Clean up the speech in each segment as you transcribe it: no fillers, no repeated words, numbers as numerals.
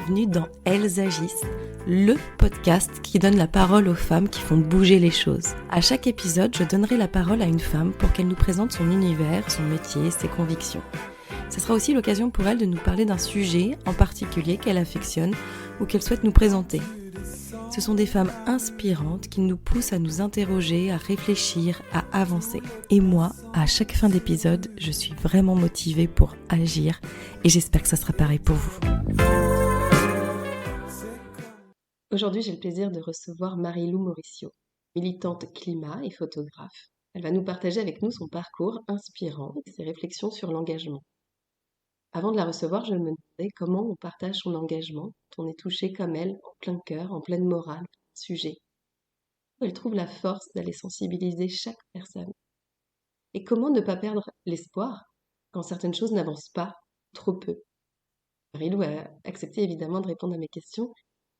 bienvenue dans Elles agissent, le podcast qui donne la parole aux femmes qui font bouger les choses. À chaque épisode, je donnerai la parole à une femme pour qu'elle nous présente son univers, son métier, ses convictions. Ce sera aussi l'occasion pour elle de nous parler d'un sujet en particulier qu'elle affectionne ou qu'elle souhaite nous présenter. Ce sont des femmes inspirantes qui nous poussent à nous interroger, à réfléchir, à avancer. Et moi, à chaque fin d'épisode, je suis vraiment motivée pour agir et j'espère que ça sera pareil pour vous. Aujourd'hui, j'ai le plaisir de recevoir Marie-Lou Mauricio, militante climat et photographe. Elle va nous partager avec nous son parcours inspirant et ses réflexions sur l'engagement. Avant de la recevoir, je me demandais comment on partage son engagement quand on est touché comme elle, en plein cœur, en pleine morale, sujet. Elle trouve la force d'aller sensibiliser chaque personne. Et comment ne pas perdre l'espoir quand certaines choses n'avancent pas, trop peu. Marie-Lou a accepté évidemment de répondre à mes questions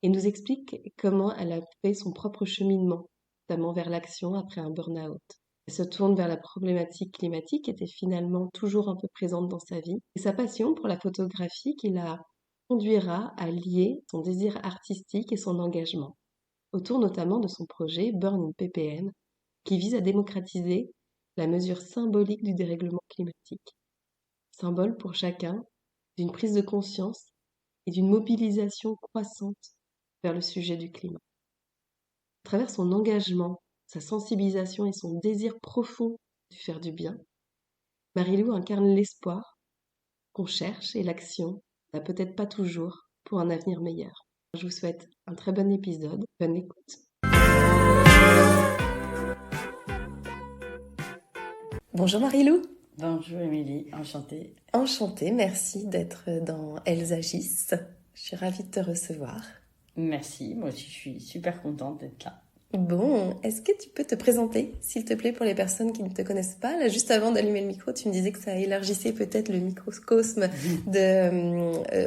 et nous explique comment elle a fait son propre cheminement, notamment vers l'action après un burn-out. Elle se tourne vers la problématique climatique qui était finalement toujours un peu présente dans sa vie. Et sa passion pour la photographie qui la conduira à lier son désir artistique et son engagement, autour notamment de son projet Burn in ppm, qui vise à démocratiser la mesure symbolique du dérèglement climatique. Symbole pour chacun d'une prise de conscience et d'une mobilisation croissante vers le sujet du climat. À travers son engagement, sa sensibilisation et son désir profond de faire du bien, Marie-Lou incarne l'espoir qu'on cherche et l'action n'a peut-être pas toujours pour un avenir meilleur. Je vous souhaite un très bon épisode, bonne écoute. Bonjour Marie-Lou. Bonjour Émilie, enchantée. Enchantée, merci d'être dans Elles agissent. Je suis ravie de te recevoir. Merci, moi aussi je suis super contente d'être là. Bon, est-ce que tu peux te présenter, s'il te plaît, pour les personnes qui ne te connaissent pas? Là, juste avant d'allumer le micro, tu me disais que ça élargissait peut-être le microcosme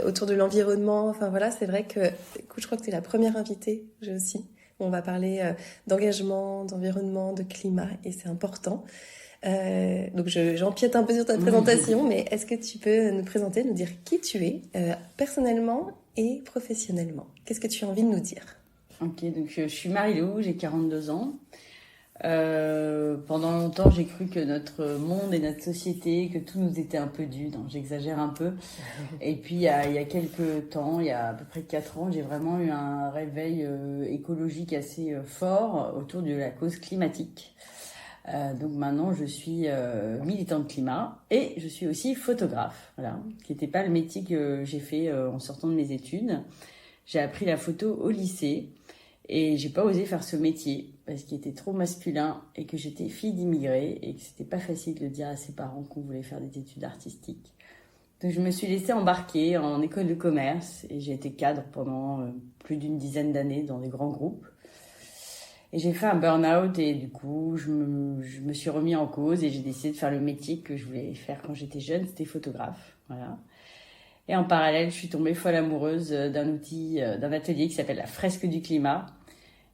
autour de l'environnement. Enfin voilà, c'est vrai que, écoute, je crois que tu es la première invitée, j'ai aussi. On va parler d'engagement, d'environnement, de climat, et c'est important. Donc j'empiète un peu sur ta présentation, mais est-ce que tu peux nous présenter, nous dire qui tu es, personnellement et professionnellement? Qu'est-ce que tu as envie de nous dire? Ok, donc je suis Marie-Lou, j'ai 42 ans. Pendant longtemps, j'ai cru que notre monde et notre société, que tout nous était un peu dû. Non, j'exagère un peu. Et puis, il y a quelques temps, il y a à peu près 4 ans, j'ai vraiment eu un réveil écologique assez fort autour de la cause climatique. Donc maintenant, je suis militante climat et je suis aussi photographe, voilà, qui n'était pas le métier que j'ai fait en sortant de mes études. J'ai appris la photo au lycée et j'ai pas osé faire ce métier parce qu'il était trop masculin et que j'étais fille d'immigrés et que c'était pas facile de dire à ses parents qu'on voulait faire des études artistiques. Donc je me suis laissée embarquer en école de commerce et j'ai été cadre pendant plus d'une dizaine d'années dans des grands groupes. Et j'ai fait un burn-out et du coup, je me suis remis en cause et j'ai décidé de faire le métier que je voulais faire quand j'étais jeune, c'était photographe. Voilà. Et en parallèle, je suis tombée folle amoureuse d'un outil, d'un atelier qui s'appelle la fresque du climat.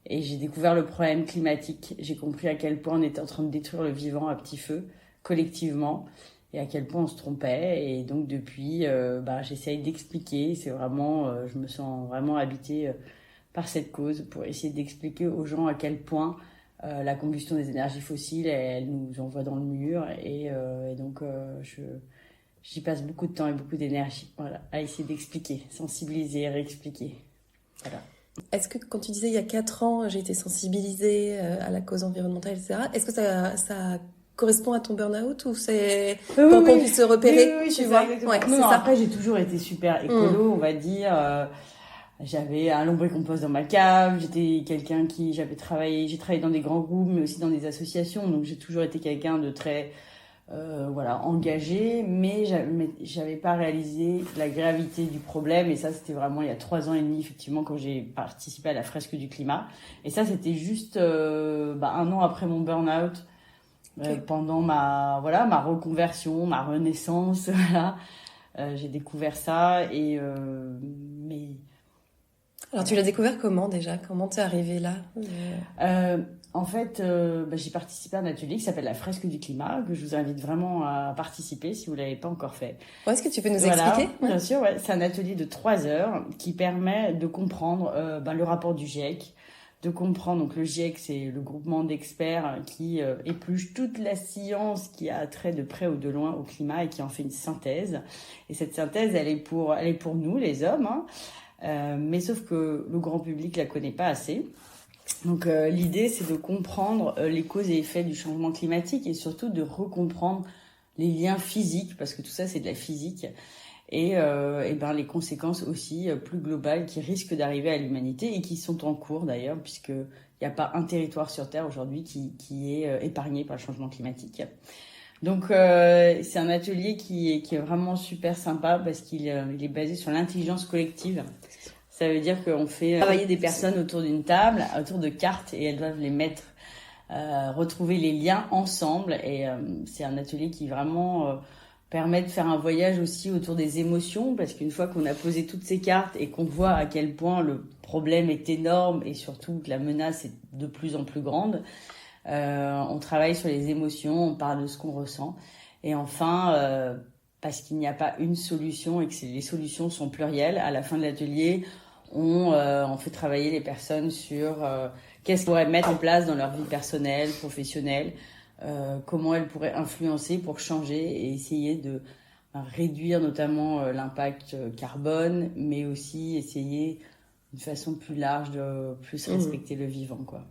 Et j'ai découvert le problème climatique. J'ai compris à quel point on était en train de détruire le vivant à petit feu, collectivement, et à quel point on se trompait. Et donc depuis, j'essaye d'expliquer. C'est vraiment, je me sens vraiment habitée par cette cause pour essayer d'expliquer aux gens à quel point la combustion des énergies fossiles, elle nous envoie dans le mur. Et donc, j'y passe beaucoup de temps et beaucoup d'énergie, voilà, à essayer d'expliquer, sensibiliser, réexpliquer. Voilà. Est-ce que quand tu disais il y a 4 ans, j'ai été sensibilisée à la cause environnementale, etc., est-ce que ça correspond à ton burn-out ou c'est pour qu'on puisse se repérer? Oui, tu c'est vois, ça, exactement. ouais, Non, c'est ça. après, j'ai toujours été super écolo, on va dire. J'avais un lombricompost dans ma cave, j'étais quelqu'un j'ai travaillé dans des grands groupes, mais aussi dans des associations, donc j'ai toujours été quelqu'un de très engagé, mais j'avais pas réalisé la gravité du problème, et ça c'était vraiment il y a 3 ans et demi effectivement quand j'ai participé à la fresque du climat, et ça c'était juste 1 an après mon burn-out, pendant ma reconversion, ma renaissance, voilà. J'ai découvert ça mais alors tu l'as découvert comment déjà? Comment t'es arrivée là? En fait, j'ai participé à un atelier qui s'appelle la fresque du climat, que je vous invite vraiment à participer si vous l'avez pas encore fait. Est-ce que tu peux nous Voilà, expliquer? bien sûr, ouais. C'est un atelier de 3 heures qui permet de comprendre le rapport du GIEC, de comprendre, donc le GIEC, c'est le groupement d'experts qui épluche toute la science qui a trait de près ou de loin au climat et qui en fait une synthèse. Et cette synthèse, elle est pour nous, les hommes, hein. Mais sauf que le grand public la connaît pas assez. Donc l'idée, c'est de comprendre les causes et effets du changement climatique et surtout de recompprendre les liens physiques, parce que tout ça, c'est de la physique, et les conséquences aussi plus globales qui risquent d'arriver à l'humanité et qui sont en cours d'ailleurs, puisqu'il n'y a pas un territoire sur Terre aujourd'hui qui est épargné par le changement climatique. Donc c'est un atelier qui est vraiment super sympa parce qu'il est basé sur l'intelligence collective. Ça veut dire qu'on fait travailler des personnes autour d'une table, autour de cartes, et elles doivent les mettre, retrouver les liens ensemble. Et c'est un atelier qui vraiment permet de faire un voyage aussi autour des émotions, parce qu'une fois qu'on a posé toutes ces cartes et qu'on voit à quel point le problème est énorme et surtout que la menace est de plus en plus grande, on travaille sur les émotions, on parle de ce qu'on ressent. Et enfin, parce qu'il n'y a pas une solution et que les solutions sont plurielles, à la fin de l'atelier, on fait travailler les personnes sur qu'est-ce qu'elles pourraient mettre en place dans leur vie personnelle, professionnelle, comment elles pourraient influencer pour changer et essayer de réduire notamment l'impact carbone, mais aussi essayer d'une façon plus large de plus respecter le vivant, quoi.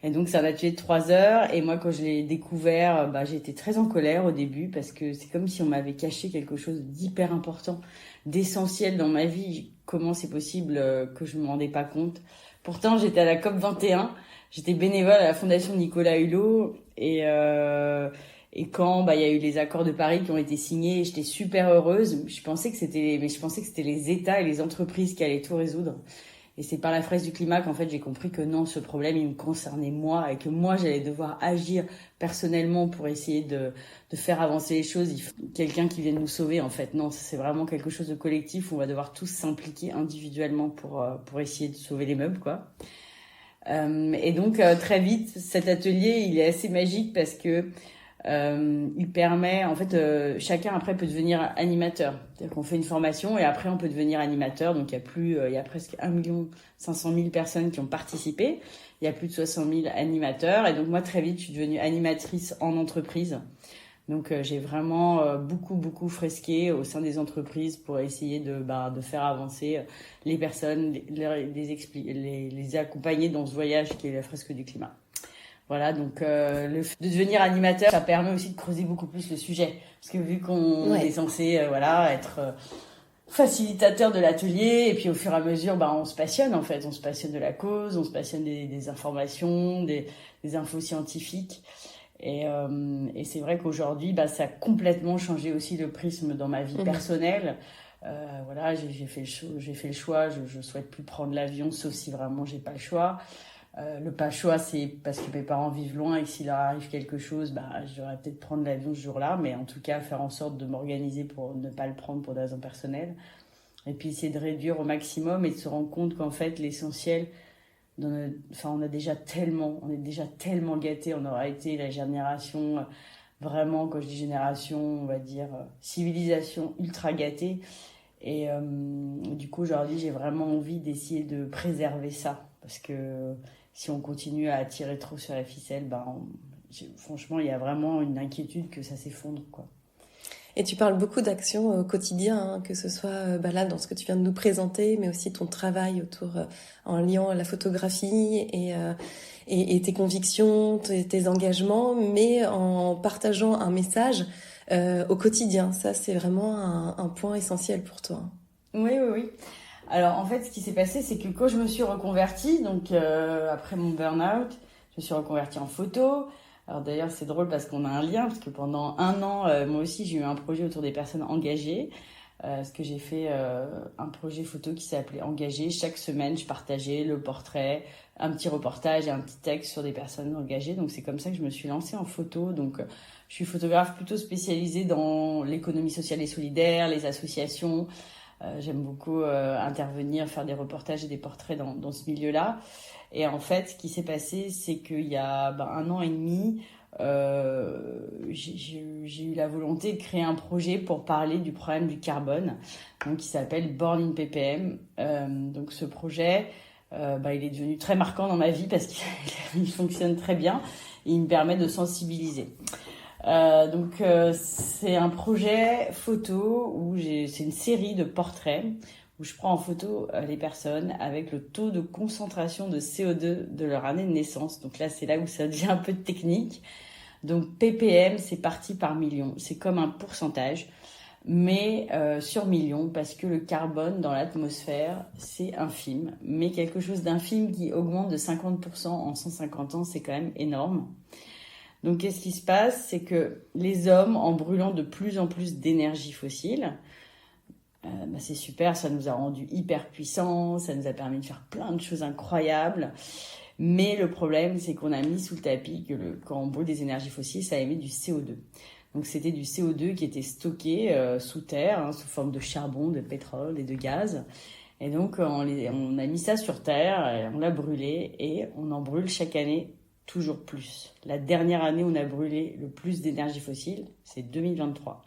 Et donc c'est un atelier de 3 heures, et moi quand je l'ai découvert, j'ai été très en colère au début parce que c'est comme si on m'avait caché quelque chose d'hyper important, d'essentiel dans ma vie. Comment c'est possible que je me rendais pas compte? Pourtant j'étais à la COP 21, j'étais bénévole à la Fondation Nicolas Hulot, et quand il y a eu les accords de Paris qui ont été signés, j'étais super heureuse. Je pensais que c'était les États et les entreprises qui allaient tout résoudre. Et c'est par la fresque du climat qu'en fait j'ai compris que non, ce problème il me concernait moi et que moi j'allais devoir agir personnellement pour essayer de faire avancer les choses. Il faut quelqu'un qui vienne nous sauver, en fait. Non, c'est vraiment quelque chose de collectif où on va devoir tous s'impliquer individuellement pour essayer de sauver les meubles, quoi. Et donc très vite cet atelier il est assez magique parce que il permet, en fait, chacun après peut devenir animateur. C'est-à-dire qu'on fait une formation et après on peut devenir animateur. Donc il y a presque 1,5 million personnes qui ont participé. Il y a plus de 60 000 animateurs. Et donc moi très vite je suis devenue animatrice en entreprise. Donc j'ai vraiment beaucoup fresqué au sein des entreprises pour essayer de faire avancer les personnes, les accompagner dans ce voyage qui est la fresque du climat. Voilà, donc de devenir animateur, ça permet aussi de creuser beaucoup plus le sujet. Parce que vu qu'on est censé être facilitateur de l'atelier, et puis au fur et à mesure, on se passionne en fait. On se passionne de la cause, on se passionne des informations, des infos scientifiques. Et c'est vrai qu'aujourd'hui, ça a complètement changé aussi le prisme dans ma vie personnelle. Voilà, j'ai fait le choix, je souhaite plus prendre l'avion, sauf si vraiment j'ai pas le choix. Le pas choix, c'est parce que mes parents vivent loin et que s'il leur arrive quelque chose, j'aurais peut-être prendre l'avion ce jour-là, mais en tout cas faire en sorte de m'organiser pour ne pas le prendre pour des raisons personnelles. Et puis essayer de réduire au maximum et de se rendre compte qu'en fait l'essentiel, on est déjà tellement gâtés, on aura été la génération, vraiment quand je dis génération, on va dire civilisation ultra gâtée. Et du coup aujourd'hui j'ai vraiment envie d'essayer de préserver ça, parce que si on continue à tirer trop sur la ficelle, franchement, il y a vraiment une inquiétude que ça s'effondre, quoi. Et tu parles beaucoup d'actions au quotidien, hein, que ce soit là dans ce que tu viens de nous présenter, mais aussi ton travail en liant la photographie et tes convictions, tes engagements, mais en partageant un message au quotidien. Ça, c'est vraiment un point essentiel pour toi. Oui. Alors en fait, ce qui s'est passé, c'est que quand je me suis reconvertie, donc après mon burn-out, je me suis reconvertie en photo. Alors d'ailleurs, c'est drôle parce qu'on a un lien, parce que pendant 1 an, moi aussi, j'ai eu un projet autour des personnes engagées. Parce que j'ai fait un projet photo qui s'appelait Engagé. Chaque semaine, je partageais le portrait, un petit reportage et un petit texte sur des personnes engagées. Donc c'est comme ça que je me suis lancée en photo. Donc je suis photographe plutôt spécialisée dans l'économie sociale et solidaire, les associations. J'aime beaucoup intervenir, faire des reportages et des portraits dans ce milieu-là. Et en fait, ce qui s'est passé, c'est qu'il y a 1 an et demi, j'ai eu la volonté de créer un projet pour parler du problème du carbone, donc qui s'appelle Born in ppm. Donc ce projet, il est devenu très marquant dans ma vie parce qu'il fonctionne très bien et il me permet de sensibiliser. C'est un projet photo c'est une série de portraits où je prends en photo les personnes avec le taux de concentration de CO2 de leur année de naissance. Donc là, c'est là où ça devient un peu technique. Donc ppm, c'est parti par million. C'est comme un pourcentage, mais sur million, parce que le carbone dans l'atmosphère, c'est infime. Mais quelque chose d'infime qui augmente de 50% en 150 ans, c'est quand même énorme. Donc qu'est-ce qui se passe? C'est que les hommes, en brûlant de plus en plus d'énergie fossile, c'est super, ça nous a rendus hyper puissants, ça nous a permis de faire plein de choses incroyables. Mais le problème, c'est qu'on a mis sous le tapis que quand on brûle des énergies fossiles, ça émet du CO2. Donc c'était du CO2 qui était stocké sous terre, sous forme de charbon, de pétrole et de gaz. Et donc on a mis ça sur terre, on l'a brûlé et on en brûle chaque année toujours plus. La dernière année où on a brûlé le plus d'énergie fossile, c'est 2023.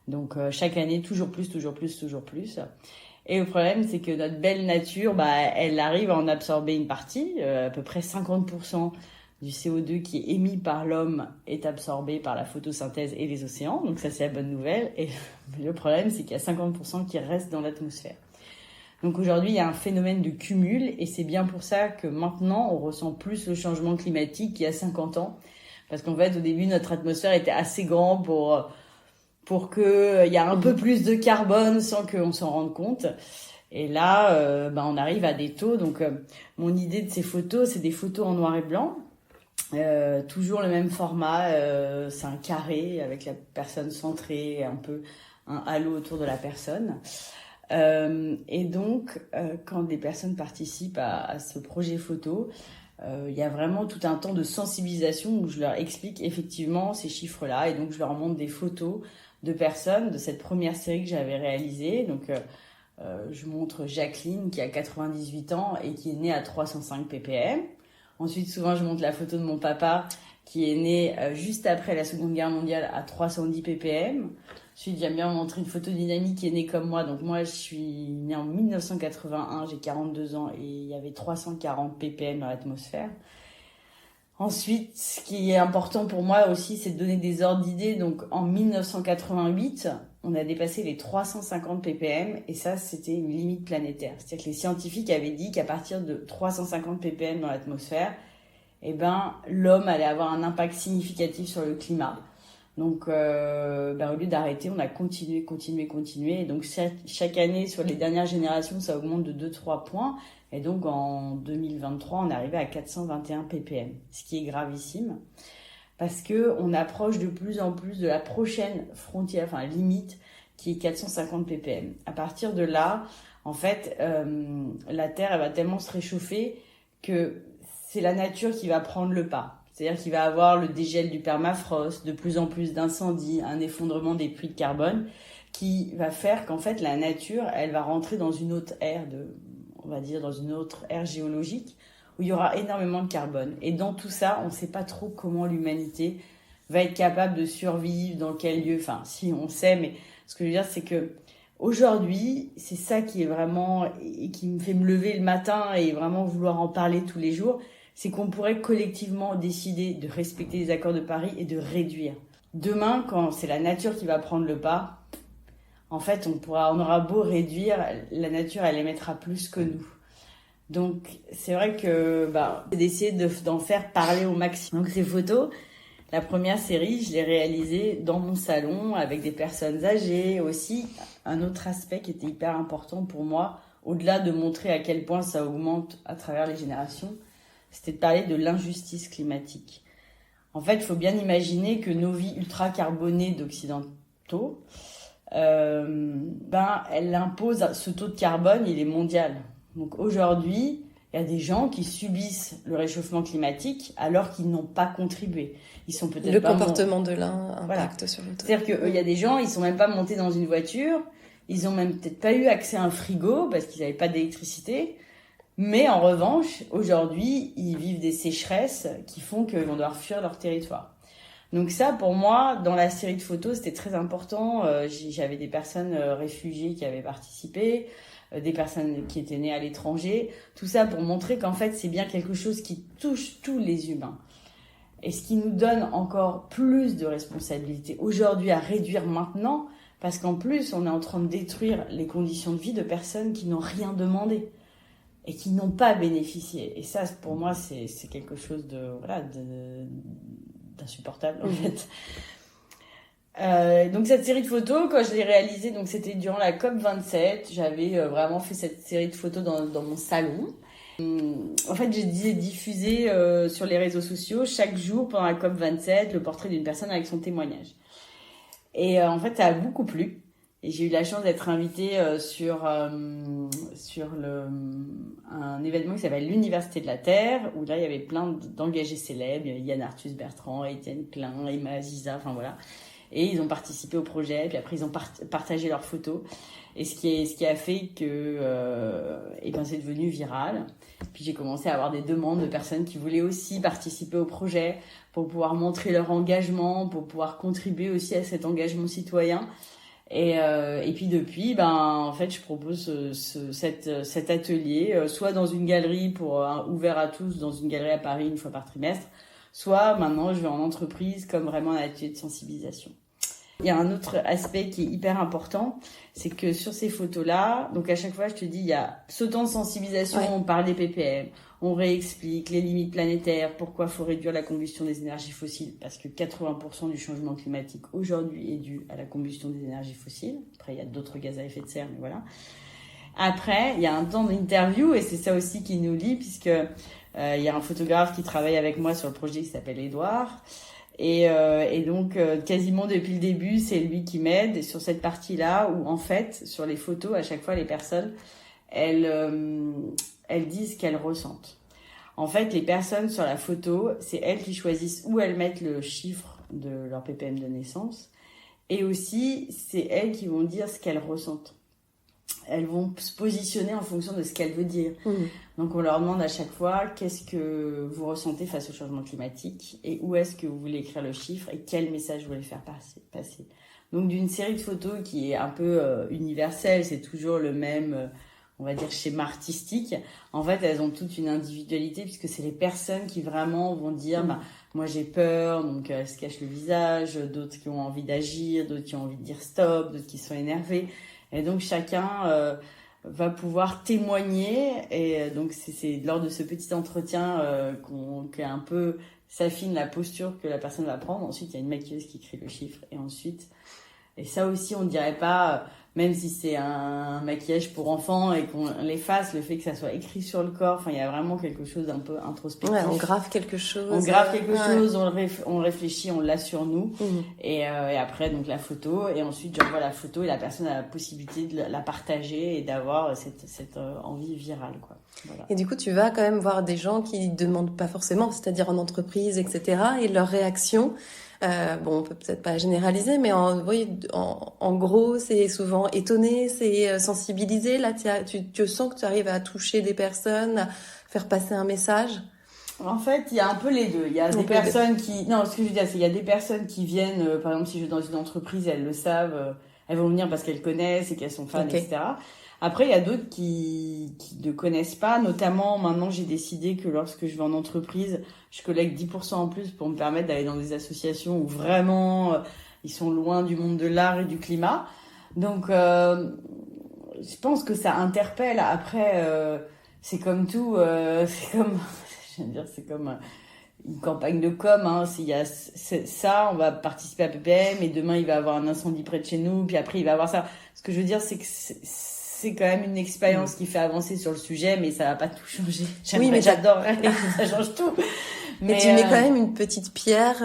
Donc chaque année, toujours plus, toujours plus, toujours plus. Et le problème, c'est que notre belle nature, elle arrive à en absorber une partie. À peu près 50% du CO2 qui est émis par l'homme est absorbé par la photosynthèse et les océans. Donc ça, c'est la bonne nouvelle. Et le problème, c'est qu'il y a 50% qui restent dans l'atmosphère. Donc aujourd'hui, il y a un phénomène de cumul et c'est bien pour ça que maintenant, on ressent plus le changement climatique qu'il y a 50 ans. Parce qu'en fait, au début, notre atmosphère était assez grande pour qu'il y a un peu plus de carbone sans qu'on s'en rende compte. Et là, on arrive à des taux. Donc, mon idée de ces photos, c'est des photos en noir et blanc. Toujours le même format. C'est un carré avec la personne centrée, un peu un halo autour de la personne. Et donc, quand des personnes participent à ce projet photo, il y a vraiment tout un temps de sensibilisation où je leur explique effectivement ces chiffres-là. Et donc, je leur montre des photos de personnes de cette première série que j'avais réalisée. Donc, je montre Jacqueline qui a 98 ans et qui est née à 305 ppm. Ensuite, souvent, je montre la photo de mon papa qui est né juste après la Seconde Guerre mondiale à 310 ppm. Ensuite, j'aime bien montrer une photo d'une amie qui est née comme moi. Donc moi, je suis née en 1981, j'ai 42 ans et il y avait 340 ppm dans l'atmosphère. Ensuite, ce qui est important pour moi aussi, c'est de donner des ordres d'idées. Donc en 1988, on a dépassé les 350 ppm et ça, c'était une limite planétaire. C'est-à-dire que les scientifiques avaient dit qu'à partir de 350 ppm dans l'atmosphère, l'homme allait avoir un impact significatif sur le climat. Donc, au lieu d'arrêter, on a continué. Et donc, chaque année, sur les dernières générations, ça augmente de 2-3 points. Et donc, en 2023, on est arrivé à 421 ppm, ce qui est gravissime. Parce que on approche de plus en plus de la prochaine frontière, limite, qui est 450 ppm. À partir de là, en fait, la Terre, elle va tellement se réchauffer que c'est la nature qui va prendre le pas. C'est-à-dire qu'il va avoir le dégel du permafrost, de plus en plus d'incendies, un effondrement des puits de carbone, qui va faire qu'en fait la nature, elle va rentrer dans une autre ère dans une autre ère géologique où il y aura énormément de carbone. Et dans tout ça, on ne sait pas trop comment l'humanité va être capable de survivre, dans quel lieu. Enfin, si on sait, mais ce que je veux dire, c'est que aujourd'hui, c'est ça qui est vraiment et qui me fait me lever le matin et vraiment vouloir en parler tous les jours. C'est qu'on pourrait collectivement décider de respecter les accords de Paris et de réduire. Demain, quand c'est la nature qui va prendre le pas, en fait, on aura beau réduire, la nature, elle émettra plus que nous. Donc, c'est vrai que, c'est d'essayer d'en faire parler au maximum. Donc, ces photos, la première série, je l'ai réalisée dans mon salon avec des personnes âgées aussi. Un autre aspect qui était hyper important pour moi, au-delà de montrer à quel point ça augmente à travers les générations, c'était de parler de l'injustice climatique. En fait, il faut bien imaginer que nos vies ultra carbonées d'occidentaux, elle impose ce taux de carbone, il est mondial. Donc aujourd'hui, il y a des gens qui subissent le réchauffement climatique alors qu'ils n'ont pas contribué. Ils sont peut-être le comportement de l'un impacte sur l'autre. C'est-à-dire qu'il y a des gens, ils sont même pas montés dans une voiture, ils ont même peut-être pas eu accès à un frigo parce qu'ils n'avaient pas d'électricité. Mais en revanche, aujourd'hui, ils vivent des sécheresses qui font qu'ils vont devoir fuir leur territoire. Donc ça, pour moi, dans la série de photos, c'était très important. J'avais des personnes réfugiées qui avaient participé, des personnes qui étaient nées à l'étranger. Tout ça pour montrer qu'en fait, c'est bien quelque chose qui touche tous les humains. Et ce qui nous donne encore plus de responsabilité aujourd'hui à réduire maintenant, parce qu'en plus, on est en train de détruire les conditions de vie de personnes qui n'ont rien demandé et qui n'ont pas bénéficié. Et ça, pour moi, c'est quelque chose d'insupportable, en fait. Donc cette série de photos, quand je l'ai réalisée, donc c'était durant la COP27, j'avais vraiment fait cette série de photos dans mon salon. En fait, j'ai diffusé sur les réseaux sociaux chaque jour pendant la COP27 le portrait d'une personne avec son témoignage. Et en fait, ça a beaucoup plu. Et j'ai eu la chance d'être invitée sur un événement qui s'appelle l'Université de la Terre, où là, il y avait plein d'engagés célèbres. Il y avait Yann Arthus Bertrand, Étienne Klein, Emma Aziza, enfin voilà. Et ils ont participé au projet, puis après ils ont partagé leurs photos. Et ce qui a fait que c'est devenu viral. Puis j'ai commencé à avoir des demandes de personnes qui voulaient aussi participer au projet pour pouvoir montrer leur engagement, pour pouvoir contribuer aussi à cet engagement citoyen. Et puis depuis, en fait, je propose cet atelier, soit dans une galerie ouvert à tous, dans une galerie à Paris une fois par trimestre, soit maintenant je vais en entreprise comme vraiment un atelier de sensibilisation. Il y a un autre aspect qui est hyper important, c'est que sur ces photos-là, donc à chaque fois je te dis, il y a ce temps de sensibilisation, on parle des ppm, on réexplique les limites planétaires, pourquoi il faut réduire la combustion des énergies fossiles, parce que 80% du changement climatique aujourd'hui est dû à la combustion des énergies fossiles. Après, il y a d'autres gaz à effet de serre, mais voilà. Après, il y a un temps d'interview, et c'est ça aussi qui nous lie, puisque il y a un photographe qui travaille avec moi sur le projet qui s'appelle Édouard. Et donc, quasiment depuis le début, c'est lui qui m'aide sur cette partie-là où, en fait, sur les photos, à chaque fois, les personnes, elles disent ce qu'elles ressentent. En fait, les personnes sur la photo, c'est elles qui choisissent où elles mettent le chiffre de leur ppm de naissance. Et aussi, c'est elles qui vont dire ce qu'elles ressentent. Elles vont se positionner en fonction de ce qu'elles veulent dire. Donc on leur demande à chaque fois qu'est-ce que vous ressentez face au changement climatique et où est-ce que vous voulez écrire le chiffre et quel message vous voulez faire passer. Donc d'une série de photos qui est un peu universelle, c'est toujours le même, on va dire, schéma artistique. En fait, elles ont toute une individualité puisque c'est les personnes qui vraiment vont dire moi j'ai peur, donc elles se cachent le visage, d'autres qui ont envie d'agir, d'autres qui ont envie de dire stop, d'autres qui sont énervés. Et donc chacun va pouvoir témoigner. Et donc c'est lors de ce petit entretien qu'un peu s'affine la posture que la personne va prendre. Ensuite, il y a une maquilleuse qui écrit le chiffre. Et ça aussi, on ne dirait pas, même si c'est un maquillage pour enfants et qu'on l'efface, le fait que ça soit écrit sur le corps, il y a vraiment quelque chose d'un peu introspectif. Ouais, on grave quelque chose. On réfléchit, on l'a sur nous. Et après, donc la photo. Et ensuite, j'envoie la photo et la personne a la possibilité de la partager et d'avoir cette envie virale, quoi. Voilà. Et du coup, tu vas quand même voir des gens qui demandent pas forcément, c'est-à-dire en entreprise, etc. Et leur réaction, on peut peut-être pas généraliser, mais en gros, c'est souvent étonné, c'est sensibilisé. Là, tu sens que tu arrives à toucher des personnes, à faire passer un message. En fait, il y a un peu les deux. Il y a des personnes qui... Non, ce que je veux dire, c'est qu'il y a des personnes qui viennent, par exemple, si je vais dans une entreprise, elles le savent, elles vont venir parce qu'elles connaissent et qu'elles sont fans, etc. Après, il y a d'autres qui ne connaissent pas. Notamment, maintenant, j'ai décidé que lorsque je vais en entreprise, je collecte 10% en plus pour me permettre d'aller dans des associations où vraiment, ils sont loin du monde de l'art et du climat. Donc, je pense que ça interpelle. Après, c'est comme tout. C'est comme une campagne de com. S'il y a ça, on va participer à PPM et demain, il va y avoir un incendie près de chez nous. Puis après, il va y avoir ça. Ce que je veux dire, c'est que c'est quand même une expérience qui fait avancer sur le sujet, mais ça va pas tout changer. J'adorerais que ça change tout. Mais tu mets quand même une petite pierre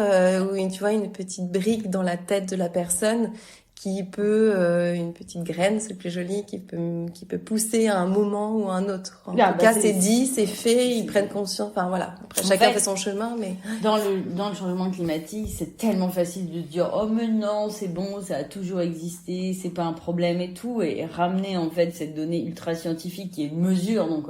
ou une petite brique dans la tête de la personne qui peut, une petite graine, c'est le plus joli, qui peut pousser à un moment ou à un autre. En tout cas, c'est dit, c'est fait, ils prennent conscience. Enfin voilà. Après, chacun fait son chemin, mais dans le changement climatique, c'est tellement facile de dire oh mais non, c'est bon, ça a toujours existé, c'est pas un problème et tout, et ramener en fait cette donnée ultra scientifique qui est une mesure. Donc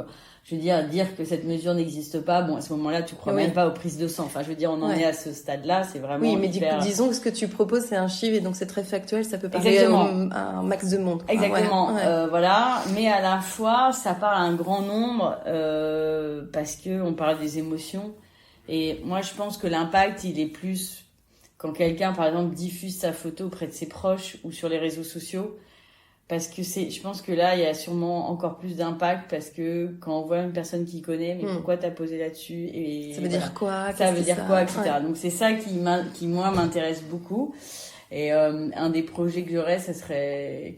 Je veux dire que cette mesure n'existe pas, bon, à ce moment-là, tu crois même pas aux prises de sang. Enfin, je veux dire, on en est à ce stade-là, c'est vraiment Oui, mais disons que ce que tu proposes, c'est un chiffre et donc c'est très factuel, ça peut parler à un max de monde. Exactement, voilà. Mais à la fois, ça parle à un grand nombre parce que on parle des émotions. Et moi, je pense que l'impact, il est plus quand quelqu'un, par exemple, diffuse sa photo auprès de ses proches ou sur les réseaux sociaux. Parce que je pense que là, il y a sûrement encore plus d'impact parce que quand on voit une personne qui connaît, mais pourquoi t'as posé là-dessus et ça veut dire quoi, ça veut dire quoi, etc. Ouais. Donc c'est ça qui moi m'intéresse beaucoup. Et un des projets que j'aurais, ça serait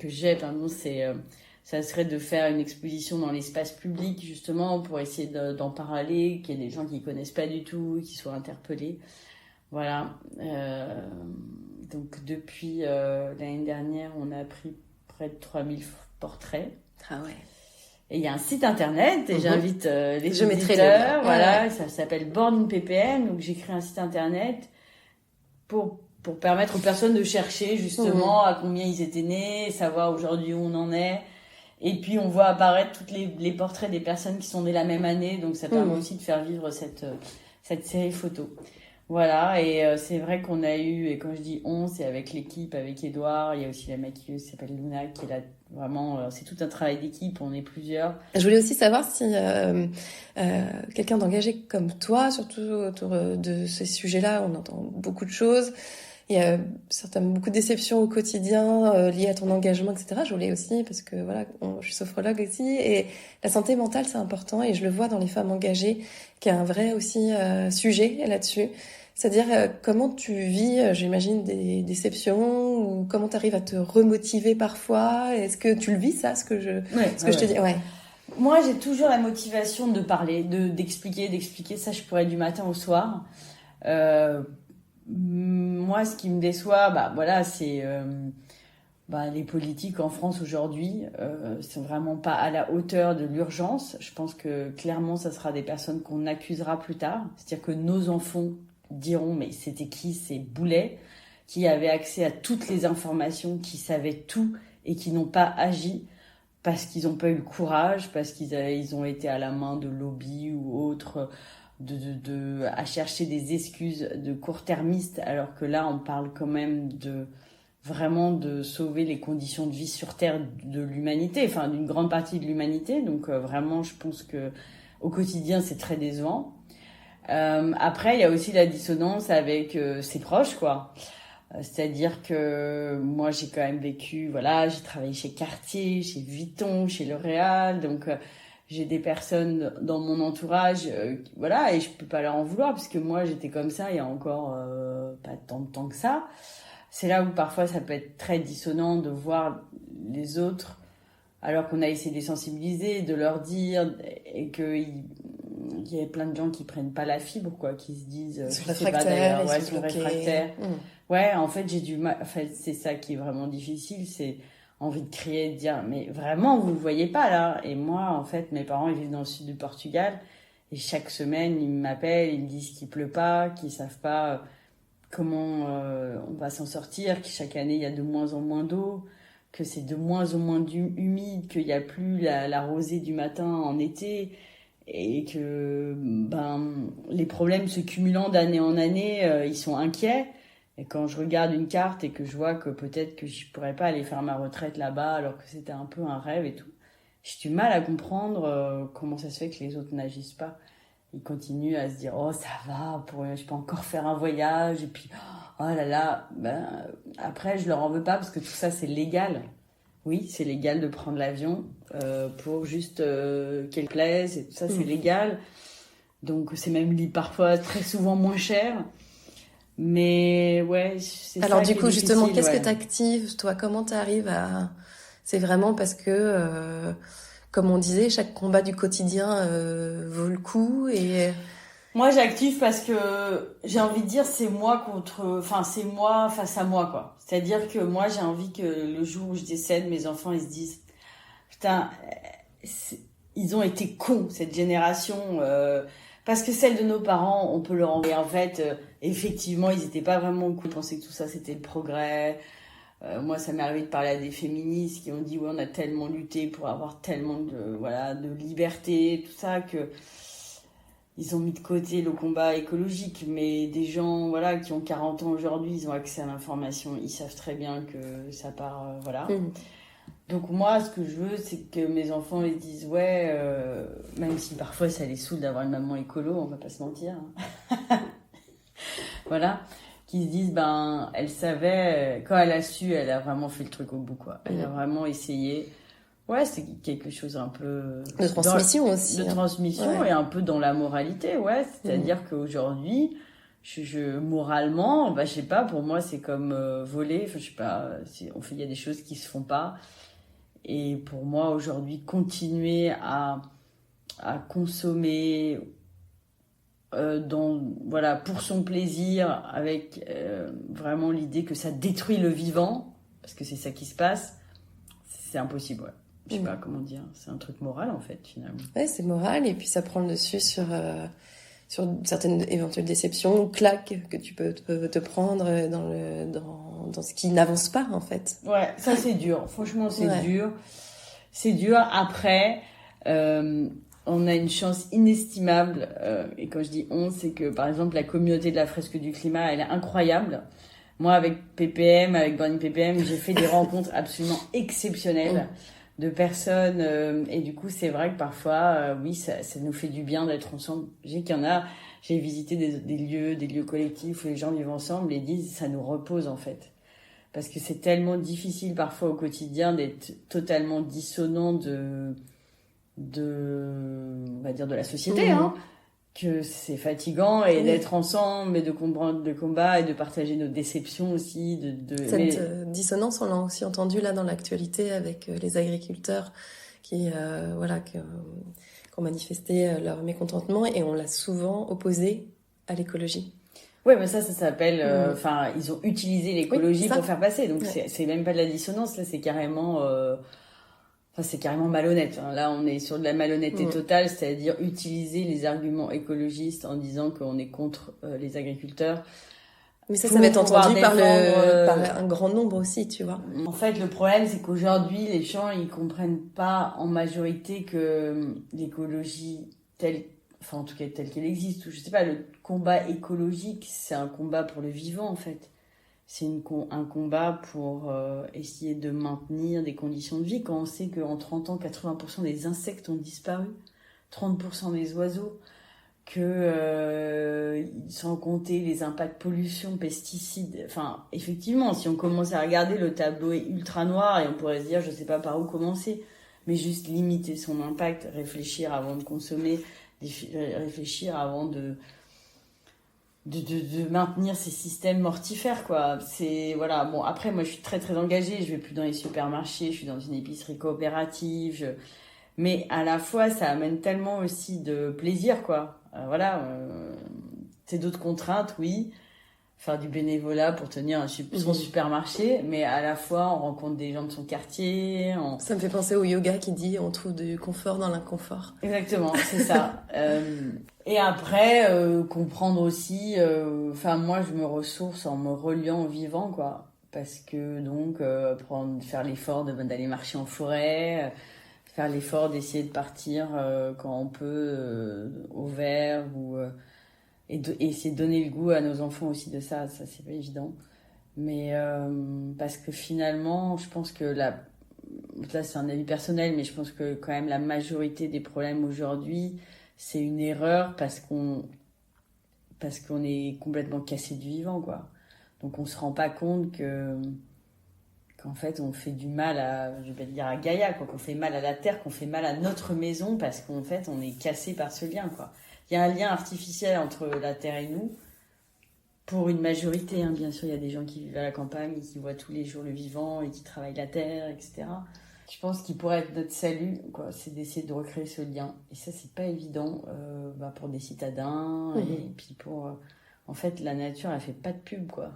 de faire une exposition dans l'espace public justement pour essayer d'en parler, qu'il y ait des gens qui connaissent pas du tout, qui soient interpellés. Voilà. Donc depuis l'année dernière, on a pris près de 3000 portraits. Ah ouais. Et il y a un site internet et j'invite les auditeurs. Voilà, ça s'appelle Born in PPM. Donc j'ai créé un site internet pour permettre aux personnes de chercher justement à combien ils étaient nés, savoir aujourd'hui où on en est. Et puis on voit apparaître tous les portraits des personnes qui sont nées la même année. Donc ça permet aussi de faire vivre cette série photo. Voilà, et c'est vrai qu'on a eu, et quand je dis on, c'est avec l'équipe, avec Edouard, il y a aussi la maquilleuse qui s'appelle Luna, qui est là, vraiment, c'est tout un travail d'équipe, on est plusieurs. Je voulais aussi savoir si quelqu'un d'engagé comme toi, surtout autour de ces sujets-là, on entend beaucoup de choses, il y a certainement beaucoup de déceptions au quotidien liées à ton engagement, etc. Je voulais aussi, parce que voilà, je suis sophrologue aussi, et la santé mentale, c'est important, et je le vois dans les femmes engagées, qu'il y a un vrai aussi sujet là-dessus. C'est-à-dire, comment tu vis, j'imagine, des déceptions, ou comment tu arrives à te remotiver parfois? Est-ce que tu le vis, ça, ce que je te dis? Ouais. Moi, j'ai toujours la motivation de parler, d'expliquer. Ça, je pourrais du matin au soir. Moi, ce qui me déçoit, c'est les politiques en France aujourd'hui sont vraiment pas à la hauteur de l'urgence. Je pense que clairement, ça sera des personnes qu'on accusera plus tard. C'est-à-dire que nos enfants diront mais c'était qui ces boulets qui avaient accès à toutes les informations, qui savaient tout et qui n'ont pas agi parce qu'ils n'ont pas eu le courage, parce qu'ils ont été à la main de lobbies ou autres, à chercher des excuses de court-termistes, alors que là on parle quand même vraiment de sauver les conditions de vie sur Terre de l'humanité, enfin d'une grande partie de l'humanité. Donc vraiment, je pense que au quotidien c'est très décevant. Après, il y a aussi la dissonance avec ses proches, quoi. C'est-à-dire que moi, j'ai quand même vécu, j'ai travaillé chez Cartier, chez Vuitton, chez L'Oréal, donc j'ai des personnes dans mon entourage, et je peux pas leur en vouloir, parce que moi, j'étais comme ça il y a encore pas tant de temps que ça. C'est là où parfois ça peut être très dissonant de voir les autres, alors qu'on a essayé de les sensibiliser, de leur dire, et qu'il y a plein de gens qui prennent pas la fibre, quoi, qui se disent ils sont réfractaires, ils sont réfractaires. Ouais, en fait, j'ai du mal. En fait, c'est ça qui est vraiment difficile, c'est envie de crier, de dire mais vraiment vous le voyez pas là. Et moi, en fait, mes parents ils vivent dans le sud du Portugal et chaque semaine ils m'appellent, ils me disent qu'il pleut pas, qu'ils savent pas comment on va s'en sortir, que chaque année il y a de moins en moins d'eau, que c'est de moins en moins humide, qu'il y a plus la rosée du matin en été. Et que les problèmes se cumulant d'année en année, ils sont inquiets. Et quand je regarde une carte et que je vois que peut-être que je pourrais pas aller faire ma retraite là-bas alors que c'était un peu un rêve et tout, j'ai du mal à comprendre comment ça se fait que les autres n'agissent pas. Ils continuent à se dire oh ça va, je peux encore faire un voyage et puis oh là là. Après je leur en veux pas parce que tout ça c'est légal. Oui, c'est légal de prendre l'avion pour juste qu'elle plaise et tout ça, c'est légal. Donc c'est même parfois très souvent moins cher. Mais ouais, c'est alors, ça. Alors du coup, justement, qu'est-ce que t'actives, toi? Comment t'arrives à... C'est vraiment parce que, comme on disait, chaque combat du quotidien vaut le coup et... Moi, j'active parce que j'ai envie de dire c'est moi face à moi, quoi. C'est-à-dire que moi, j'ai envie que le jour où je décède, mes enfants, ils se disent putain, ils ont été cons, cette génération, parce que celle de nos parents, on peut leur envoyer, en fait, effectivement, ils étaient pas vraiment cons, ils pensaient que tout ça, c'était le progrès, Moi, ça m'est arrivé de parler à des féministes qui ont dit ouais, on a tellement lutté pour avoir tellement de liberté, tout ça, que ils ont mis de côté le combat écologique. Mais des gens voilà, qui ont 40 ans aujourd'hui, ils ont accès à l'information, ils savent très bien que ça part. Voilà. Donc moi, ce que je veux, c'est que mes enfants ils disent ouais, même si parfois ça les saoule d'avoir une maman écolo, on va pas se mentir. Hein. Voilà, qui se disent ben elle savait quand elle a su, elle a vraiment fait le truc au bout quoi. Elle a vraiment essayé. Ouais, c'est quelque chose un peu De transmission aussi. De transmission et un peu dans la moralité, ouais. C'est-à-dire qu'aujourd'hui, moralement, bah je sais pas, pour moi c'est comme voler. Enfin je sais pas, il y a des choses qui se font pas. Et pour moi, aujourd'hui, continuer à consommer pour son plaisir, avec vraiment l'idée que ça détruit le vivant, parce que c'est ça qui se passe, c'est impossible, ouais. Je sais pas comment dire, c'est un truc moral en fait, finalement. Ouais, c'est moral, et puis ça prend le dessus sur certaines éventuelles déceptions ou claques que tu peux te prendre dans ce qui n'avance pas, en fait. Ouais, ça c'est dur. Franchement, c'est dur. C'est dur. Après, on a une chance inestimable. Et quand je dis on, c'est que, par exemple, la communauté de la fresque du climat, elle est incroyable. Moi, avec PPM, avec Burning PPM, j'ai fait des rencontres absolument exceptionnelles de personnes. Et du coup, c'est vrai que parfois, oui, ça nous fait du bien d'être ensemble. J'ai visité des lieux collectifs où les gens vivent ensemble et disent ça nous repose en fait. Parce que c'est tellement difficile parfois au quotidien d'être totalement dissonant on va dire de la société, hein, que c'est fatigant et d'être ensemble et de comprendre le combat et de partager nos déceptions aussi. Cette dissonance, on l'a aussi entendu là dans l'actualité avec les agriculteurs qui ont manifesté leur mécontentement, et on l'a souvent opposé à l'écologie. Oui, mais ça s'appelle... ils ont utilisé l'écologie pour faire passer. Donc, c'est même pas de la dissonance. Là, c'est carrément... c'est carrément malhonnête. Hein. Là, on est sur de la malhonnêteté totale, c'est-à-dire utiliser les arguments écologistes en disant qu'on est contre les agriculteurs. Mais ça va être entendu par un grand nombre aussi, tu vois. En fait, le problème, c'est qu'aujourd'hui, les gens, ils comprennent pas en majorité que l'écologie en tout cas telle qu'elle existe, ou je sais pas, le combat écologique, c'est un combat pour le vivant, en fait. C'est un combat pour essayer de maintenir des conditions de vie. Quand on sait qu'en 30 ans, 80% des insectes ont disparu, 30% des oiseaux, sans compter les impacts pollution, pesticides. Enfin, effectivement, si on commence à regarder, le tableau est ultra noir et on pourrait se dire, je sais pas par où commencer. Mais juste limiter son impact, réfléchir avant de consommer, réfléchir avant de maintenir ces systèmes mortifères, quoi. C'est, voilà. Bon, après, moi, je suis très, très engagée. Je vais plus dans les supermarchés, je suis dans une épicerie coopérative. Mais à la fois, ça amène tellement aussi de plaisir, quoi. C'est d'autres contraintes, oui. Faire du bénévolat pour tenir son supermarché, mais à la fois, on rencontre des gens de son quartier. Ça me fait penser au yoga qui dit on trouve du confort dans l'inconfort. Exactement, c'est ça. Et après, comprendre aussi... moi, je me ressource en me reliant au vivant, quoi. Parce que, donc, faire l'effort d'aller marcher en forêt... faire l'effort d'essayer de partir quand on peut au vert et essayer de donner le goût à nos enfants aussi de ça c'est pas évident, mais parce que finalement je pense que là c'est un avis personnel, mais je pense que quand même la majorité des problèmes aujourd'hui c'est une erreur parce qu'on est complètement cassé du vivant, quoi. Donc on se rend pas compte qu'en fait on fait du mal je vais pas dire à Gaïa, quoi, qu'on fait mal à la terre, qu'on fait mal à notre maison parce qu'en fait on est cassé par ce lien, quoi. Il y a un lien artificiel entre la terre et nous, pour une majorité, hein. Bien sûr il y a des gens qui vivent à la campagne et qui voient tous les jours le vivant et qui travaillent la terre, etc. Je pense qu'il pourrait être notre salut, quoi, c'est d'essayer de recréer ce lien, et ça c'est pas évident pour des citadins et puis pour en fait la nature elle fait pas de pub, quoi.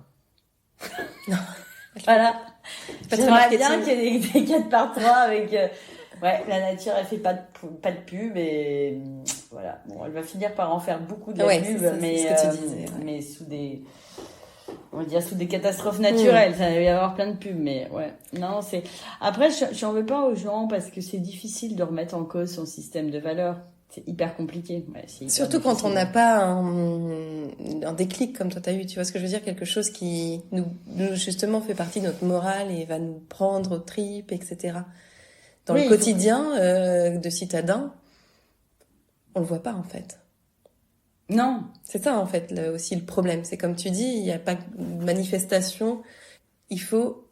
Voilà. J'aimerais bien qu'il y ait des 4x3 avec... la nature, elle fait pas de pub, et voilà. Bon, elle va finir par en faire beaucoup de la pub, c'est ce que tu disais, mais sous des... on va dire sous des catastrophes naturelles. Ça va y avoir plein de pubs, mais ouais. Non, c'est. Après, j'en veux pas aux gens parce que c'est difficile de remettre en cause son système de valeurs. C'est hyper compliqué. Ouais, c'est hyper Surtout quand on difficile. n'a pas un déclic comme toi t'as eu, tu vois ce que je veux dire, quelque chose qui nous justement fait partie de notre morale et va nous prendre aux tripes, etc. Dans Oui, le il faut- quotidien de citadin, on le voit pas en fait. Non. C'est ça en fait aussi le problème. C'est comme tu dis, il n'y a pas de manifestation. Il faut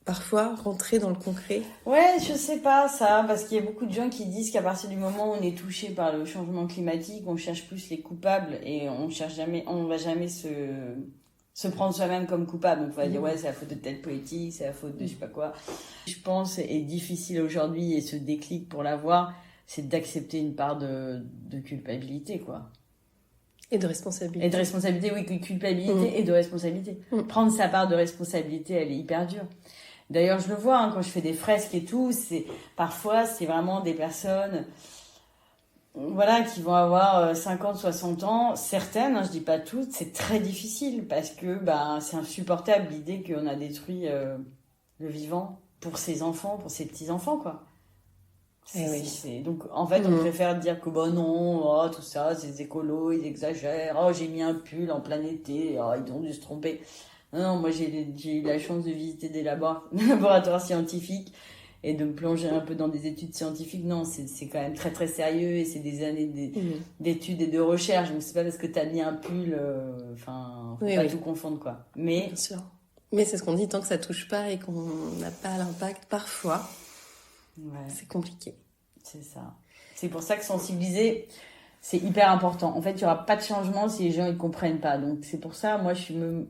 parfois rentrer dans le concret. Ouais, je sais pas ça, parce qu'il y a beaucoup de gens qui disent qu'à partir du moment où on est touché par le changement climatique, on cherche plus les coupables et on va jamais se prendre soi-même comme coupable. Donc on va dire ouais, c'est la faute de telle politique, c'est la faute de je sais pas quoi. Je pense est difficile aujourd'hui et ce déclic pour l'avoir, c'est d'accepter une part de culpabilité quoi. Et de responsabilité. Et de responsabilité, oui, culpabilité et de responsabilité. Prendre sa part de responsabilité, elle est hyper dure. D'ailleurs, je le vois quand je fais des fresques et tout, parfois c'est vraiment des personnes voilà qui vont avoir 50, 60 ans, certaines, je dis pas toutes, c'est très difficile parce que c'est insupportable l'idée qu'on a détruit le vivant pour ses enfants, pour ses petits-enfants quoi. Donc en fait on préfère dire que non, tout ça, c'est des écolos, ils exagèrent, j'ai mis un pull en plein été, ils ont dû se tromper. Non, moi j'ai eu la chance de visiter des laboratoires scientifiques et de me plonger un peu dans des études scientifiques. Non, c'est quand même très très sérieux et c'est des années d'études et de recherche. Donc c'est pas parce que t'as mis un pull, faut pas tout confondre quoi. Mais bien sûr. Mais c'est ce qu'on dit, tant que ça touche pas et qu'on n'a pas l'impact, parfois, c'est compliqué. C'est ça. C'est pour ça que sensibiliser, c'est hyper important. En fait, il y aura pas de changement si les gens ils comprennent pas. Donc c'est pour ça, moi,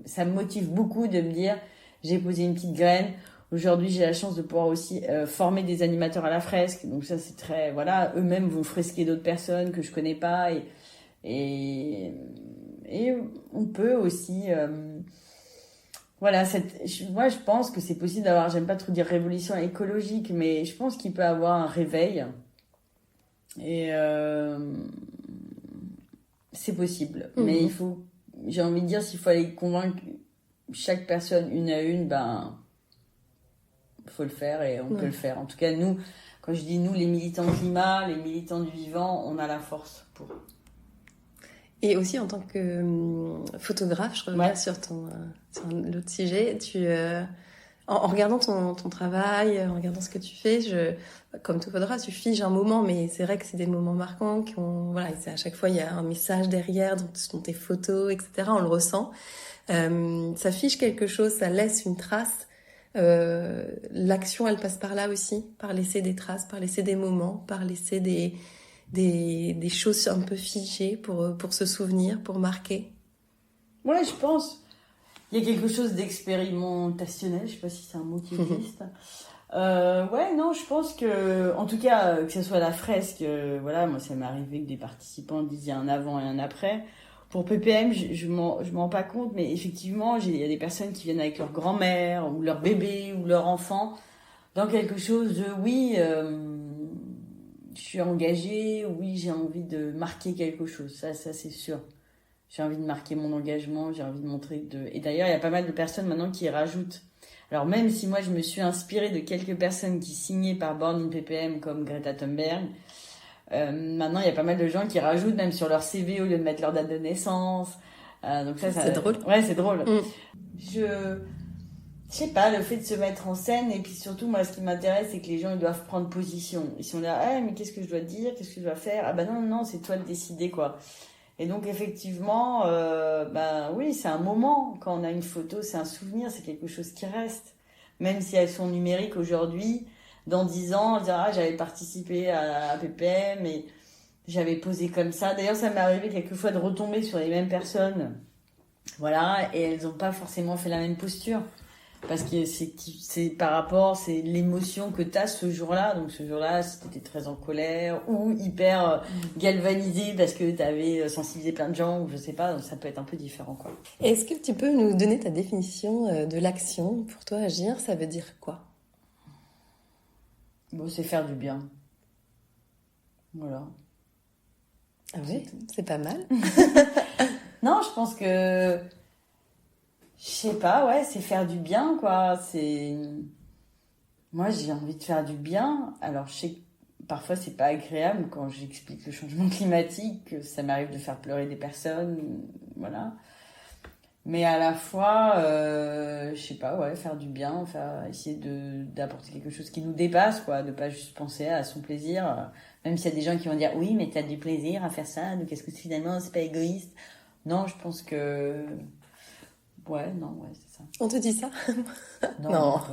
ça me motive beaucoup de me dire, j'ai posé une petite graine. Aujourd'hui, j'ai la chance de pouvoir aussi former des animateurs à la fresque. Donc ça, c'est très, voilà, eux-mêmes vont fresquer d'autres personnes que je connais pas et on peut aussi, voilà, moi je pense que c'est possible d'avoir, j'aime pas trop dire révolution écologique, mais je pense qu'il peut avoir un réveil. Et c'est possible. Mais j'ai envie de dire, s'il faut aller convaincre chaque personne une à une, faut le faire et on peut le faire. En tout cas, nous, quand je dis nous, les militants climat, les militants du vivant, on a la force pour. Et aussi en tant que photographe, je reviens sur l'autre sujet, en regardant ton travail, en regardant ce que tu fais, comme tout photographe, tu figes un moment, mais c'est vrai que c'est des moments marquants à chaque fois il y a un message derrière dans tes photos, etc. On le ressent. Ça fige quelque chose, ça laisse une trace. L'action, elle passe par là aussi, par laisser des traces, par laisser des moments, par laisser des choses un peu figées pour se souvenir, pour marquer. Ouais, je pense. Il y a quelque chose d'expérimentationnel, je sais pas si c'est un mot qui existe. Je pense que, en tout cas, que ce soit la fresque, moi ça m'est arrivé que des participants disaient un avant et un après. Pour PPM, je m'en rends pas compte, mais effectivement, il y a des personnes qui viennent avec leur grand-mère, ou leur bébé, ou leur enfant, dans quelque chose de, je suis engagée, oui, j'ai envie de marquer quelque chose, ça c'est sûr. J'ai envie de marquer mon engagement, j'ai envie de montrer Et d'ailleurs, il y a pas mal de personnes maintenant qui rajoutent. Alors même si moi, je me suis inspirée de quelques personnes qui signaient par Born in PPM, comme Greta Thunberg, maintenant, il y a pas mal de gens qui rajoutent même sur leur CV au lieu de mettre leur date de naissance. Donc ça c'est drôle. Ouais, c'est drôle. Je sais pas, le fait de se mettre en scène, et puis surtout, moi, ce qui m'intéresse, c'est que les gens, ils doivent prendre position. Ils sont là, mais qu'est-ce que je dois dire? Qu'est-ce que je dois faire? Ah non, c'est toi de décider, quoi. Et donc effectivement, oui, c'est un moment. Quand on a une photo, c'est un souvenir, c'est quelque chose qui reste. Même si elles sont numériques aujourd'hui, dans 10 ans, on dira, j'avais participé à PPM et j'avais posé comme ça. D'ailleurs, ça m'est arrivé quelquefois de retomber sur les mêmes personnes. Voilà, et elles n'ont pas forcément fait la même posture. Parce que c'est par rapport, c'est l'émotion que t'as ce jour-là. Donc ce jour-là, si t'étais très en colère ou hyper galvanisé parce que t'avais sensibilisé plein de gens ou je sais pas, donc ça peut être un peu différent, quoi. Est-ce que tu peux nous donner ta définition de l'action? Pour toi, agir, ça veut dire quoi? Bon, c'est faire du bien. Voilà. Ah oui, c'est pas mal. Non, je pense que Je sais pas, ouais, c'est faire du bien, quoi. Moi, j'ai envie de faire du bien. Alors, je sais que parfois, c'est pas agréable quand j'explique le changement climatique, que ça m'arrive de faire pleurer des personnes, voilà. Mais à la fois, je sais pas, ouais, faire du bien, essayer d'apporter quelque chose qui nous dépasse, quoi, de pas juste penser à son plaisir. Même s'il y a des gens qui vont dire, oui, mais t'as du plaisir à faire ça, donc est-ce que finalement, c'est pas égoïste? Non, je pense que, ouais, non, ouais, c'est ça. On te dit ça? Non, bah,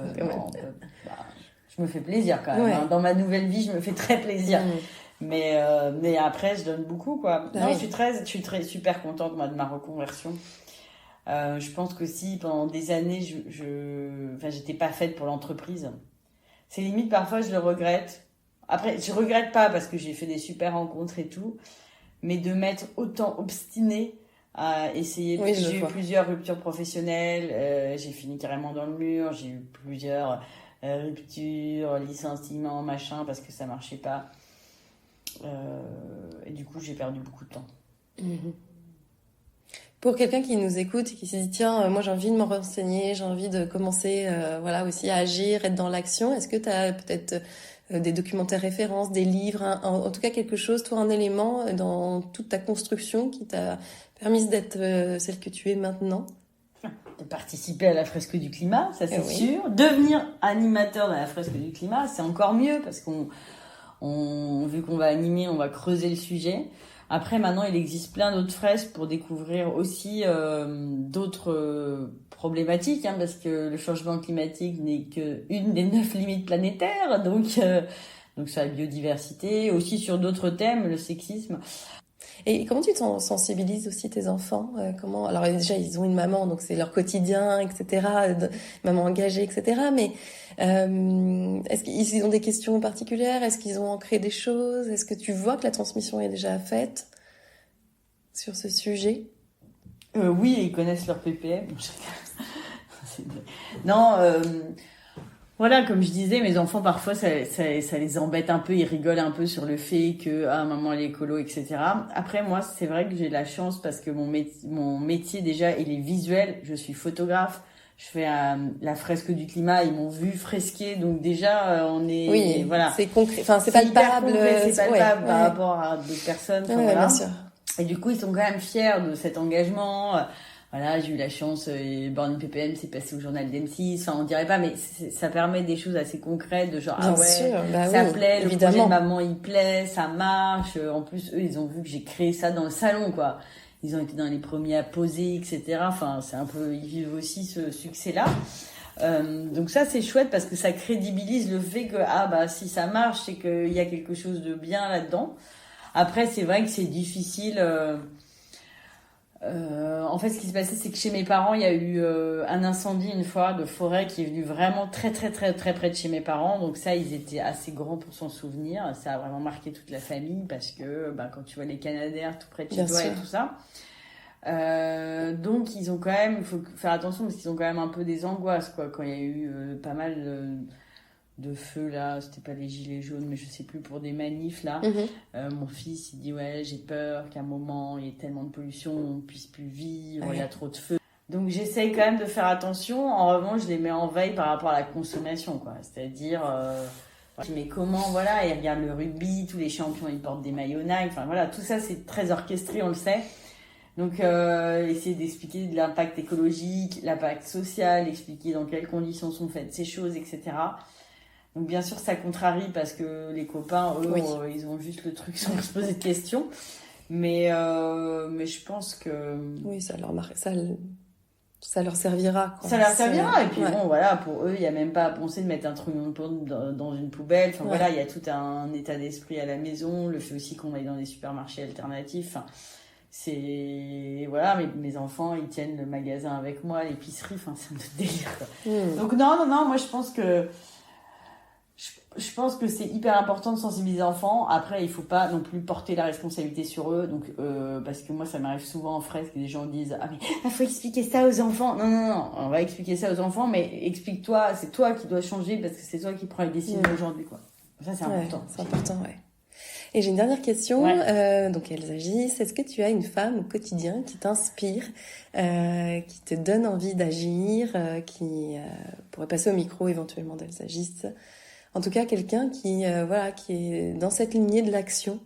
je me fais plaisir quand même. Hein. Dans ma nouvelle vie, je me fais très plaisir. Mais après, je donne beaucoup, quoi. Non, je suis très super contente, moi, de ma reconversion. Je pense que si pendant des années, j'étais pas faite pour l'entreprise. C'est limite, parfois, je le regrette. Après, je regrette pas parce que j'ai fait des super rencontres et tout. Mais de m'être autant obstinée à essayer. J'ai eu plusieurs ruptures professionnelles. J'ai fini carrément dans le mur. J'ai eu plusieurs ruptures, licenciements, machin, parce que ça marchait pas. Et du coup, j'ai perdu beaucoup de temps. Pour quelqu'un qui nous écoute et qui se dit tiens, moi j'ai envie de me renseigner, j'ai envie de commencer aussi à agir, être dans l'action, est-ce que tu as peut-être des documentaires références, des livres, en tout cas quelque chose, toi un élément dans toute ta construction qui t'a permis d'être celle que tu es maintenant? De participer à la fresque du climat, ça c'est sûr. Devenir animateur dans la fresque du climat, c'est encore mieux parce vu qu'on va animer, on va creuser le sujet. Après, maintenant, il existe plein d'autres fresques pour découvrir aussi d'autres problématiques, hein, parce que le changement climatique n'est qu'une des 9 limites planétaires, donc sur la biodiversité, aussi sur d'autres thèmes, le sexisme. Et comment tu sensibilises aussi tes enfants? Alors déjà, ils ont une maman, donc c'est leur quotidien, etc., maman engagée, etc., mais est-ce qu'ils ont des questions particulières? Est-ce qu'ils ont ancré des choses? Est-ce que tu vois que la transmission est déjà faite sur ce sujet? Oui, ils connaissent leur PPM. Non, voilà, comme je disais, mes enfants, parfois, ça les embête un peu, ils rigolent un peu sur le fait que, maman, elle est écolo, etc. Après, moi, c'est vrai que j'ai de la chance parce que mon métier, déjà, il est visuel. Je suis photographe. Je fais la fresque du climat, ils m'ont vu fresquer, donc déjà on est voilà. C'est concret, enfin c'est palpable, c'est palpable par rapport à d'autres personnes. Voilà. Bien sûr. Et du coup ils sont quand même fiers de cet engagement. Voilà, j'ai eu la chance, Burning PPM c'est passé au journal d'M6. Enfin on dirait pas, mais ça permet des choses assez concrètes de genre bien sûr, ça plaît, évidemment. Le projet de maman il plaît, ça marche. En plus eux ils ont vu que j'ai créé ça dans le salon quoi. Ils ont été dans les premiers à poser, etc. Enfin, c'est un peu, ils vivent aussi ce succès-là. Donc ça, c'est chouette parce que ça crédibilise le fait que, si ça marche, c'est qu'il y a quelque chose de bien là-dedans. Après, c'est vrai que c'est difficile. En fait, ce qui se passait, c'est que chez mes parents, il y a eu un incendie une fois de forêt qui est venu vraiment très, très, très, très près de chez mes parents. Donc ça, ils étaient assez grands pour s'en souvenir. Ça a vraiment marqué toute la famille parce que quand tu vois les Canadaires tout près de chez toi et tout ça. Donc ils ont quand même, il faut faire attention parce qu'ils ont quand même un peu des angoisses quoi. Quand il y a eu pas mal de feux là, c'était pas les gilets jaunes mais je sais plus, pour des manifs là. Mon fils il dit ouais, j'ai peur qu'à un moment il y ait tellement de pollution on puisse plus vivre, il y a trop de feux. Donc j'essaye quand même de faire attention. En revanche je les mets en veille par rapport à la consommation quoi, c'est-à-dire mais comment, voilà, ils regardent le rugby, tous les champions ils portent des maillots Nike, enfin voilà, tout ça c'est très orchestré, on le sait. Donc essayer d'expliquer de l'impact écologique, l'impact social, expliquer dans quelles conditions sont faites ces choses, etc. Donc bien sûr ça contrarie parce que les copains, eux, ils ont juste le truc sans se poser de questions. Mais je pense que... Oui, ça leur servira. Quoi. Ça leur servira. Et puis bon, voilà, pour eux, il n'y a même pas à penser de mettre un truc dans une poubelle. Enfin voilà, il y a tout un état d'esprit à la maison. Le fait aussi qu'on aille dans des supermarchés alternatifs. Enfin, c'est voilà, mes enfants ils tiennent le magasin avec moi, l'épicerie, enfin c'est un autre délire quoi. Donc non, moi je pense que c'est hyper important de sensibiliser les enfants. Après il faut pas non plus porter la responsabilité sur eux, donc parce que moi ça m'arrive souvent en fresque que des gens disent mais il faut expliquer ça aux enfants. Non, on va expliquer ça aux enfants, mais explique-toi, c'est toi qui dois changer parce que c'est toi qui prends les décisions aujourd'hui quoi. Ça c'est important. C'est important, Et j'ai une dernière question. Ouais. Donc elles agissent. Est-ce que tu as une femme au quotidien qui t'inspire, qui te donne envie d'agir, qui pourrait passer au micro éventuellement d'elles agissent. En tout cas, quelqu'un qui est dans cette lignée de l'action,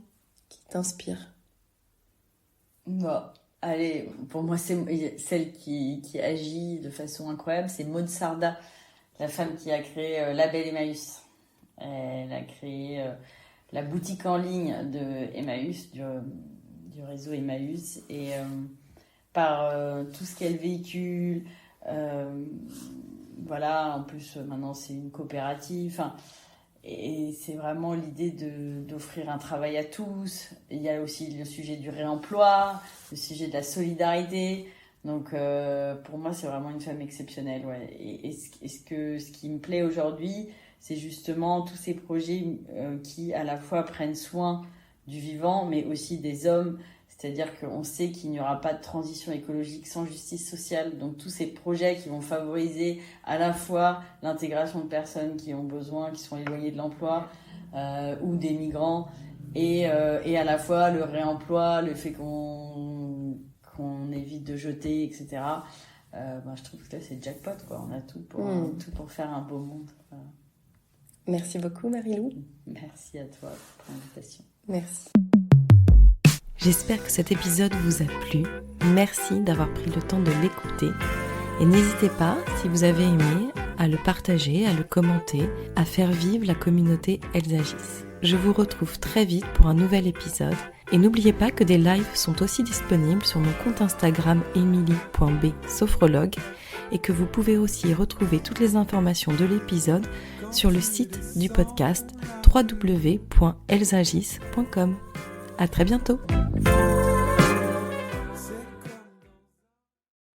qui t'inspire. Bon, allez, pour moi, c'est celle qui agit de façon incroyable, c'est Maud Sarda, la femme qui a créé Label Emmaüs. Elle a créé la boutique en ligne de Emmaüs, du réseau Emmaüs, et par tout ce qu'elle véhicule, voilà, en plus maintenant c'est une coopérative, enfin, et c'est vraiment l'idée d'offrir un travail à tous. Il y a aussi le sujet du réemploi, le sujet de la solidarité. Donc pour moi c'est vraiment une femme exceptionnelle, ouais. Et ce qui me plaît aujourd'hui, c'est justement tous ces projets qui à la fois prennent soin du vivant mais aussi des hommes. C'est-à-dire qu'on sait qu'il n'y aura pas de transition écologique sans justice sociale. Donc tous ces projets qui vont favoriser à la fois l'intégration de personnes qui ont besoin, qui sont éloignées de l'emploi ou des migrants, et à la fois le réemploi, le fait qu'on évite de jeter, etc. Je trouve que là c'est jackpot, quoi. On a tout pour faire un beau monde. Voilà. Merci beaucoup Marie-Lou. Merci à toi pour l'invitation. Merci. J'espère que cet épisode vous a plu. Merci d'avoir pris le temps de l'écouter. Et n'hésitez pas, si vous avez aimé, à le partager, à le commenter, à faire vivre la communauté Elles agissent. Je vous retrouve très vite pour un nouvel épisode. Et n'oubliez pas que des lives sont aussi disponibles sur mon compte Instagram emily.b-sophrologue et que vous pouvez aussi retrouver toutes les informations de l'épisode sur le site du podcast www.ellesagissent.com. À très bientôt.